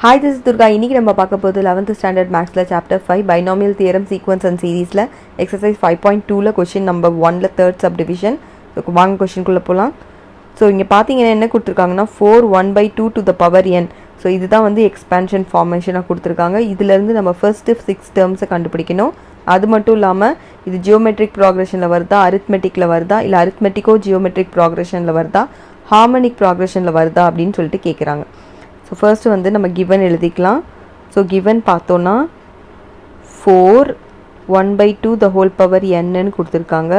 Hi, this is Durga. இன்னைக்கு நம்ம பார்க்க போறது 11th standard mathsல chapter 5 binomial theorem sequence and seriesல exercise 5.2ல question number 1ல third subdivision. So வாங்க question குள்ள போலாம். So இங்க பாத்தீங்கன்னா என்ன கொடுத்திருக்காங்கன்னா 4 1/2 to the power n. So இதுதான் வந்து expansion formation கொடுத்திருக்காங்க. இதில இருந்து நம்ம first 6 terms கண்டுபிடிக்கணும். அது மட்டும் இல்லாம இது geometric progressionல வருதா arithmeticல வருதா இல்ல arithmetico geometric progressionல வருதா harmonic progressionல வருதா அப்படினு சொல்லிட்டு கேக்குறாங்க. So first வந்து நம்ம given எழுதிக்கலாம். So given பார்த்தோம்னா 4 1/2 the whole power n ன்னு கொடுத்திருக்காங்க.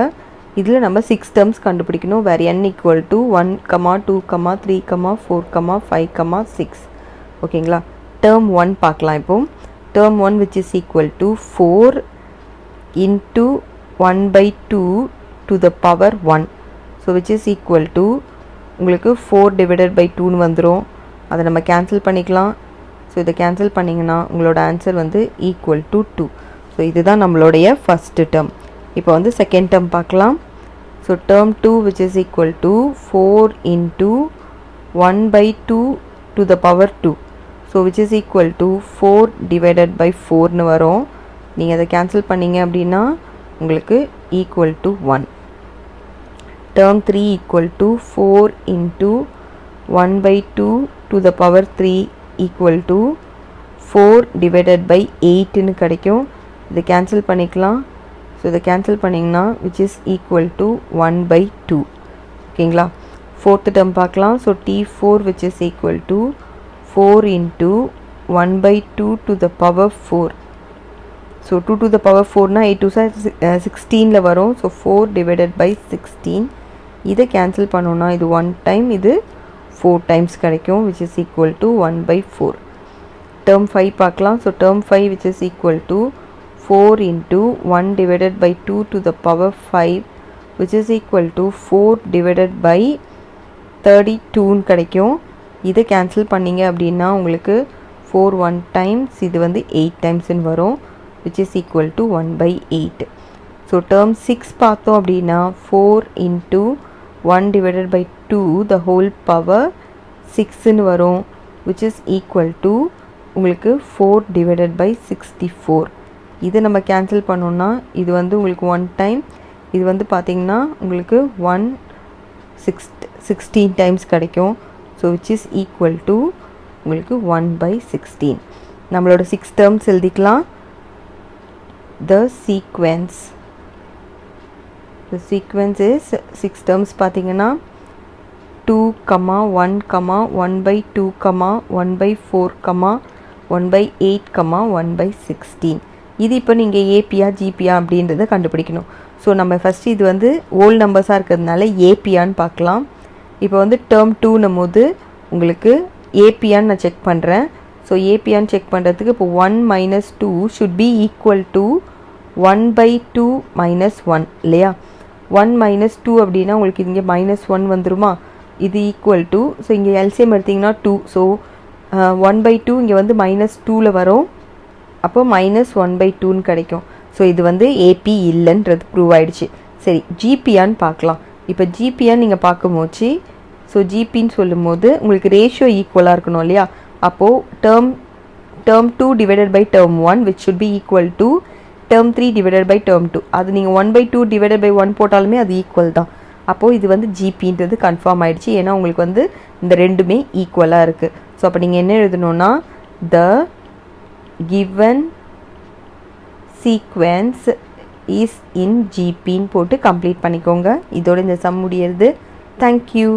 இதுல நம்ம 6 terms கண்டுபிடிக்கணும். where n equal to 1, 2, 3, 4, 5, 6. ஓகேங்களா? term 1 பார்க்கலாம் இப்போ. term 1 which is equal to 4 into 1/2 to the power 1. So which is equal to உங்களுக்கு 4 divided by 2 ன்னு வந்துரும். அதை நம்ம கேன்சல் பண்ணிக்கலாம். ஸோ இதை கேன்சல் பண்ணிங்கன்னா உங்களோட ஆன்சர் வந்து ஈக்குவல் டு 2. ஸோ இதுதான் நம்மளுடைய ஃபஸ்ட்டு டேர்ம். இப்போ வந்து செகண்ட் டேர்ம் பார்க்கலாம். So term 2 which is equal to 4 into 1/2 to the power 2. So which is equal to 4 divided by 4ன்னு வரும். நீங்கள் அதை கேன்சல் பண்ணிங்க அப்படின்னா உங்களுக்கு equal to 1. Term 3 equal to 4 into 1/2 to the power 3 equal to 4 divided by 8 ன்னு கிடைக்கும். இதை cancel பண்ணிக்கலாம். ஸோ இதை கேன்சல் பண்ணிங்கன்னா which is equal to 1/2. ஓகேங்களா? ஃபோர்த்து டேர்ம் பார்க்கலாம். So T4 which is equal to 4 into 1/2 to the power 4. So 2 to the power 4னா 8 2 16ல வரும். So 4 divided by 16. இதை கேன்சல் பண்ணோன்னா இது 1 டைம், இது 4 times கிடைக்கும் which is equal to 1/4. term 5 பார்க்கலாம். so term 5 which is equal to 4 into 1 divided by 2 to the power 5 which is equal to 4 divided by 32 ன்னு கிடைக்கும். இதை கேன்சல் பண்ணிங்க அப்படின்னா உங்களுக்கு 4 1 times, இது வந்து 8 times ன்னு வரும் which is equal to 1/8. so term 6 பார்த்தோம் அப்படின்னா 4 into 1 divided by 2 the whole power 6 ன்னு வரும் which is equal to உங்களுக்கு 4 divided by 64. இதை நம்ம கேன்சல் பண்ணோம்னா இது வந்து உங்களுக்கு 1 டைம், இது வந்து பார்த்தீங்கன்னா உங்களுக்கு 16 times கிடைக்கும். So which is equal to உங்களுக்கு 1/16. நம்மளோட 6 terms எழுதிக்கலாம். the sequence is 6 terms பார்த்தீங்கன்னா 2, 1, 1/2, 1/4, 1/8, 1/16. இது இப்போ நீங்கள் ஏபியா ஜிபியா அப்படின்றத கண்டுபிடிக்கணும். ஸோ நம்ம ஃபஸ்ட்டு இது வந்து ஓல்ட் நம்பர்ஸாக இருக்கிறதுனால ஏபியான்னு பார்க்கலாம். இப்போ வந்து டேர்ம் 2ன்னும் போது உங்களுக்கு ஏபியான்னு நான் செக் பண்ணுறேன். ஸோ ஏபியான்னு செக் பண்ணுறதுக்கு இப்போ 1 - 2 ஷுட் பி ஈக்குவல் டு 1/2 - 1 இல்லையா? 1 - 2 அப்படின்னா உங்களுக்கு இங்கே -1 வந்துருமா? இது ஈக்குவல் டு, ஸோ இங்கே எல்சிஎம் எடுத்திங்கன்னா 2. ஸோ 1/2 இங்கே வந்து -2ல் வரும். அப்போ -1/2ன்னு கிடைக்கும். ஸோ இது வந்து ஏபி இல்லைன்றது ப்ரூவ் ஆகிடுச்சு. சரி, ஜிபியான்னு பார்க்கலாம். இப்போ ஜிபியான்னு நீங்கள் பார்க்கும்போது, ஸோ ஜிபின்னு சொல்லும் போது உங்களுக்கு ரேஷியோ ஈக்குவலாக இருக்கணும் இல்லையா? அப்போது term 2 divided by term 1 which should be equal to term 3 divided by term 2. அது நீங்கள் 1/2 divided by 1 போட்டாலுமே அது ஈக்குவல் தான். அப்போது இது வந்து ஜிபின்றது கன்ஃபார்ம் ஆகிடுச்சு. ஏன்னா உங்களுக்கு வந்து இந்த ரெண்டுமே ஈக்குவலாக இருக்குது. ஸோ அப்போ நீங்கள் என்ன எழுதணுன்னா the given sequence is in GPன்னு போட்டு கம்ப்ளீட் பண்ணிக்கோங்க. இதோட இந்த சம் முடியறது. தேங்க்யூ.